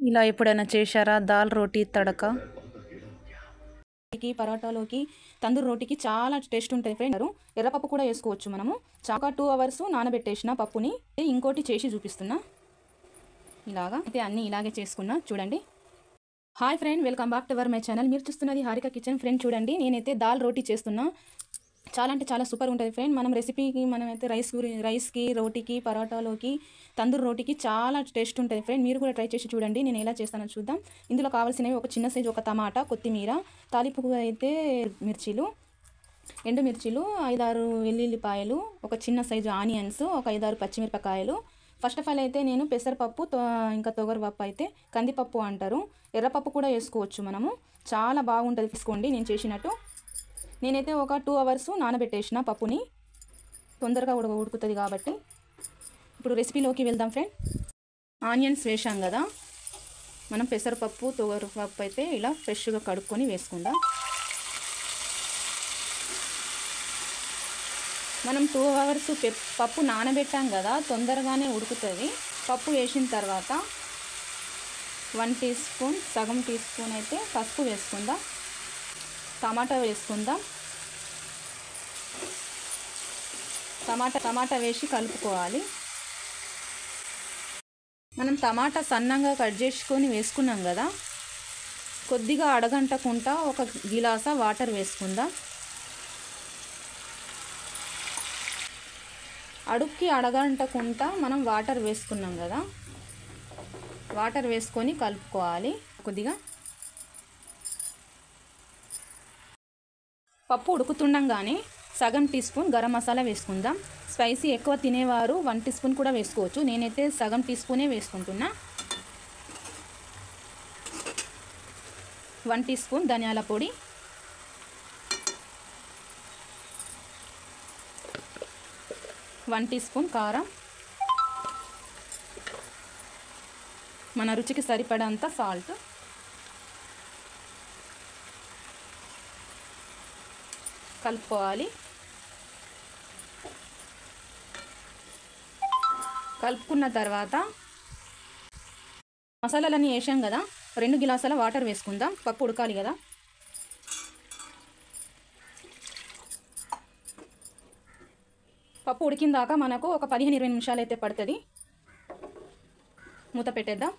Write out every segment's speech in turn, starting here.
ఇలా ఎప్పుడైనా చేశారా దాల్ రోటీ తడక? పరోటాలోకి తందూరి రోటీకి చాలా టేస్ట్ ఉంటుంది ఫ్రెండ్. ఎర్రపప్పు కూడా వేసుకోవచ్చు మనము. చాక 2 అవర్స్ నానబెట్టేసిన పప్పుని ఇంకోటి చేసి చూపిస్తున్నా. ఇలాగా అయితే అన్నీ ఇలాగే చేసుకున్నా చూడండి. Hi friend, welcome back to my channel. మీరు చూస్తున్నది హారిక కిచెన్ ఫ్రెండ్. చూడండి, నేనైతే దాల్ రోటీ చేస్తున్నా. చాలా అంటే చాలా సూపర్ ఉంటుంది ఫ్రెండ్. మనం రెసిపీకి మనమైతే రైస్కి, రోటీకి, పరోటాలోకి, తందూరి రోటీకి చాలా టేస్ట్ ఉంటుంది ఫ్రెండ్. మీరు కూడా ట్రై చేసి చూడండి. నేను ఎలా చేస్తానో చూద్దాం. ఇందులో కావాల్సినవి ఒక చిన్న సైజు ఒక టమాటా, కొత్తిమీర, తాలింపుకు అయితే మిర్చీలు, ఎండుమిర్చీలు, 5-6 వెల్లుల్లిపాయలు, ఒక చిన్న సైజు ఆనియన్స్, ఒక 5-6 పచ్చిమిరపకాయలు. ఫస్ట్ ఆఫ్ ఆల్ అయితే నేను పెసరపప్పు, ఇంకా తొగరపప్పు అయితే కందిపప్పు అంటారు. ఎర్రపప్పు కూడా వేసుకోవచ్చు మనము. చాలా బాగుంటుంది, తీసుకోండి నేను చేసినట్టు. నేనైతే ఒక 2 అవర్స్ నానబెట్టేసిన పప్పుని, తొందరగా ఉడుకుతుంది కాబట్టి. ఇప్పుడు రెసిపీలోకి వెళ్దాం ఫ్రెండ్. ఆనియన్స్ వేసాం కదా, మనం పెసరపప్పు, తొగరపప్పు అయితే ఇలా ఫ్రెష్గా కడుక్కొని వేసుకుందాం. మనం 2 అవర్స్ పప్పు నానబెట్టాం కదా, తొందరగానే ఉడుకుతుంది. పప్పు వేసిన తర్వాత 1 టీ స్పూన్, సగం టీ స్పూన్ అయితే పసుపు వేసుకుందాం. టమాటా వేసుకుందాం. టమాటా వేసి కలుపుకోవాలి. మనం టమాటా సన్నంగా కట్ చేసుకొని వేసుకున్నాం కదా, కొద్దిగా అడగంటకుండా ఒక గిలాస వాటర్ వేసుకుందాం. అడుక్కి అడగంటకుండా మనం వాటర్ వేసుకున్నాం కదా, వాటర్ వేసుకొని కలుపుకోవాలి. కొద్దిగా పప్పు ఉడుకుతుండగానే సగం టీ స్పూన్ గరం మసాలా వేసుకుందాం. స్పైసీ ఎక్కువ తినేవారు 1 టీ స్పూన్ కూడా వేసుకోవచ్చు. నేనైతే సగం టీ స్పూనే వేసుకుంటున్నా. 1 టీ స్పూన్ ధనియాల పొడి, 1 టీ స్పూన్ కారం, మన రుచికి సరిపడంత సాల్ట్, కలుపుకోవాలి. కలుపుకున్న తర్వాత మసాలాలన్నీ వేసాం కదా, 2 గిలాసాల వాటర్ వేసుకుందాం. పప్పు ఉడకాలి కదా. పప్పు ఉడికిందాక మనకు ఒక 15-20 నిమిషాలు అయితే పడుతుంది. మూత పెట్టేద్దాం.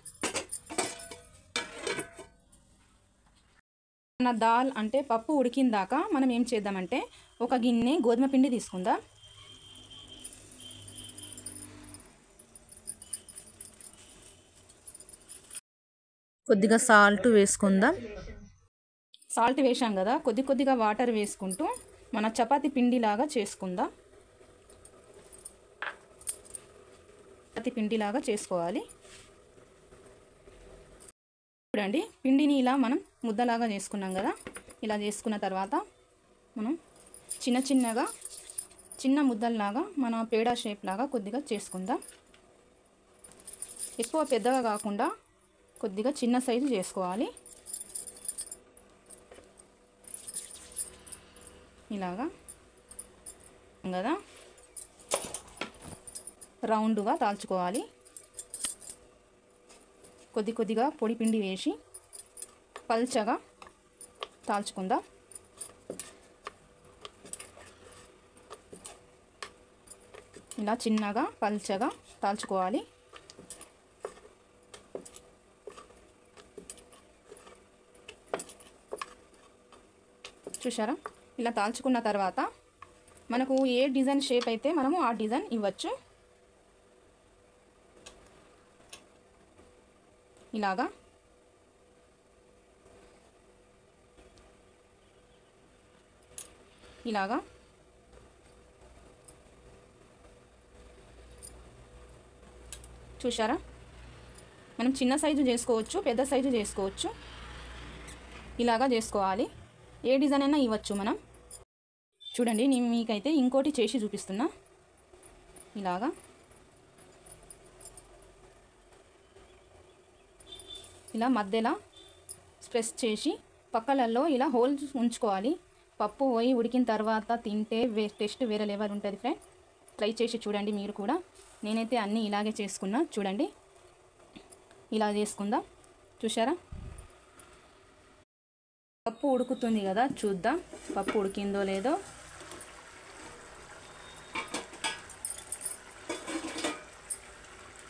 మన దాల్ అంటే పప్పు ఉడికిందాక మనం ఏం చేద్దామంటే ఒక గిన్నె గోధుమ పిండి తీసుకుందాం. కొద్దిగా సాల్ట్ వేసుకుందాం. సాల్ట్ వేసాం కదా, కొద్దిగా వాటర్ వేసుకుంటూ మన చపాతీ పిండిలాగా చేసుకుందాం. చపాతీ పిండిలాగా చేసుకోవాలి. చూడండి, పిండిని ఇలా మనం ముద్దలాగా చేసుకున్నాం కదా. ఇలా చేసుకున్న తర్వాత మనం చిన్న ముద్దల్లాగా మన పేడా షేప్ లాగా కొద్దిగా చేసుకుందాం. ఎక్కువ పెద్దగా కాకుండా కొద్దిగా చిన్న సైజు చేసుకోవాలి. ఇలాగా కదా రౌండ్గా తాల్చుకోవాలి. కొద్దిగా పొడి పిండి వేసి పల్చగా తాల్చుకుందాం. ఇలా చిన్నగా పల్చగా తాల్చుకోవాలి. చూసారా? ఇలా తాల్చుకున్న తర్వాత మనకు ఏ డిజైన్ షేప్ అయితే మనము ఆ డిజైన్ ఇవ్వచ్చు. ఇలాగా చూసారా? మనం చిన్న సైజు చేసుకోవచ్చు, పెద్ద సైజు చేసుకోవచ్చు. ఇలాగా చేసుకోవాలి. ఏ డిజైన్ అయినా ఇవ్వచ్చు మనం. చూడండి, నేను మీకైతే ఇంకోటి చేసి చూపిస్తున్నా. ఇలాగా ఇలా మధ్యలో ప్రెస్ చేసి పక్కలలో ఇలా హోల్ ఉంచుకోవాలి. పప్పు పోయి ఉడికిన తర్వాత తింటే టేస్ట్ వేరే లెవెల్ ఉంటుంది ఫ్రెండ్. ట్రై చేసి చూడండి మీరు కూడా. నేనైతే అన్నీ ఇలాగే చేసుకున్నా. చూడండి, ఇలా చేసుకుందాం. చూసారా? పప్పు ఉడుకుతుంది కదా, చూద్దాం పప్పు ఉడికిందో లేదో.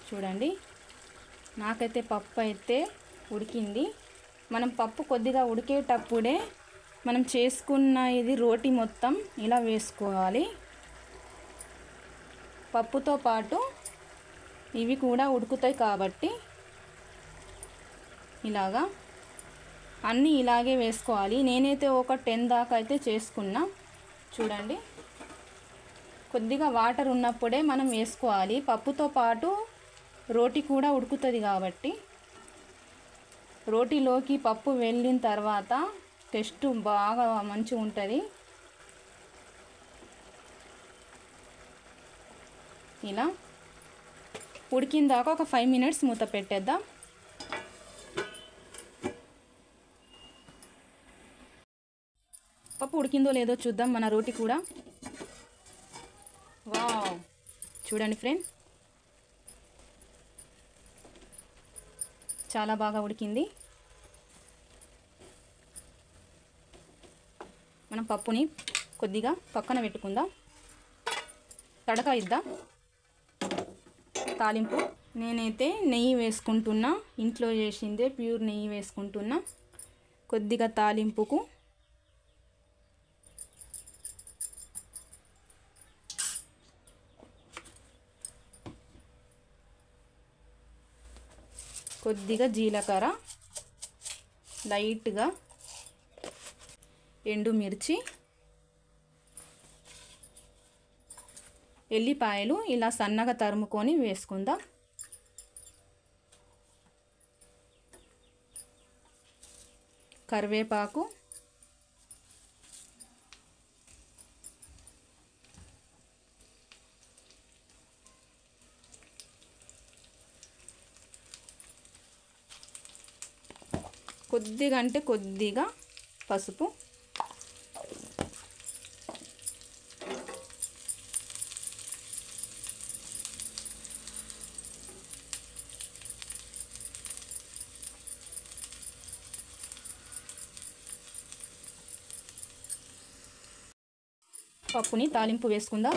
చూడండి, నాకైతే పప్పు అయితే ఉడికింది. మనం పప్పు కొద్దిగా ఉడికేటప్పుడే మనం చేసుకున్న ఇది రోటి మొత్తం ఇలా వేసుకోవాలి. పప్పుతో పాటు ఇవి కూడా ఉడుకుతాయి కాబట్టి ఇలాగా అన్నీ ఇలాగే వేసుకోవాలి. నేనైతే ఒక 10 దాకా అయితే చేసుకున్నా. చూడండి, కొద్దిగా వాటర్ ఉన్నప్పుడే మనం వేసుకోవాలి. పప్పుతో పాటు రోటి కూడా ఉడుకుతుంది కాబట్టి రోటిలోకి పప్పు వెళ్ళిన తర్వాత టేస్ట్ బాగా మంచిగా ఉంటుంది. ఇలా ఉడికిన దాకా ఒక 5 మినిట్స్ మూత పెట్టేద్దాం. పప్పు ఉడికిందో లేదో చూద్దాం. మన రోటి కూడా వావ్, చూడండి ఫ్రెండ్, చాలా బాగా ఉడికింది. మనం పప్పుని కొద్దిగా పక్కన పెట్టుకుందాం. తడక ఇద్దాం. తాలింపు నేనైతే నెయ్యి వేసుకుంటున్నా. ఇంట్లో చేసిందే ప్యూర్ నెయ్యి వేసుకుంటున్నా. కొద్దిగా తాలింపుకు కొద్దిగా జీలకర్ర, లైట్గా ఎండుమిర్చి, ఎల్లిపాయలు ఇలా సన్నగా తరుముకొని వేసుకుందాం. కరివేపాకు, కొద్దిగా అంటే కొద్దిగా పసుపు, పప్పుని తాలింపు వేసుకుందాం.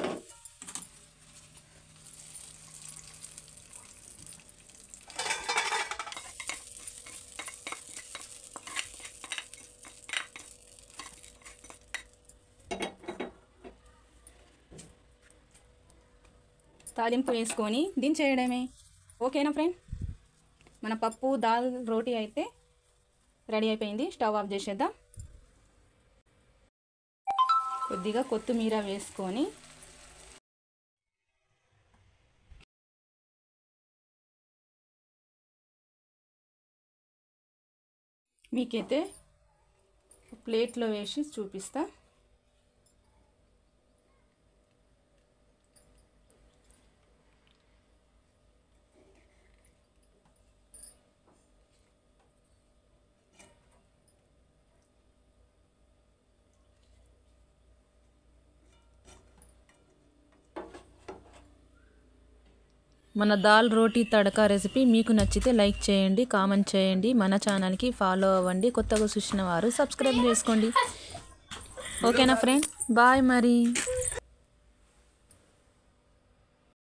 తాలింపు వేసుకొని దించేయడమే. ఓకేనా ఫ్రెండ్? మన పప్పు దాల్ రోటీ అయితే రెడీ అయిపోయింది. స్టవ్ ఆఫ్ చేసేద్దాం. కొద్దిగా కొత్తిమీర వేసుకొని మీకైతే ప్లేట్లో వేసి చూపిస్తా. మన దాల్ రోటీ తడకా రెసిపీ మీకు నచ్చితే లైక్ చేయండి, కామెంట్ చేయండి, మన ఛానల్కి ఫాలో అవ్వండి. కొత్తగా చూసిన వారు సబ్స్క్రైబ్ చేసుకోండి. ఓకేనా ఫ్రెండ్? బాయ్ మరి.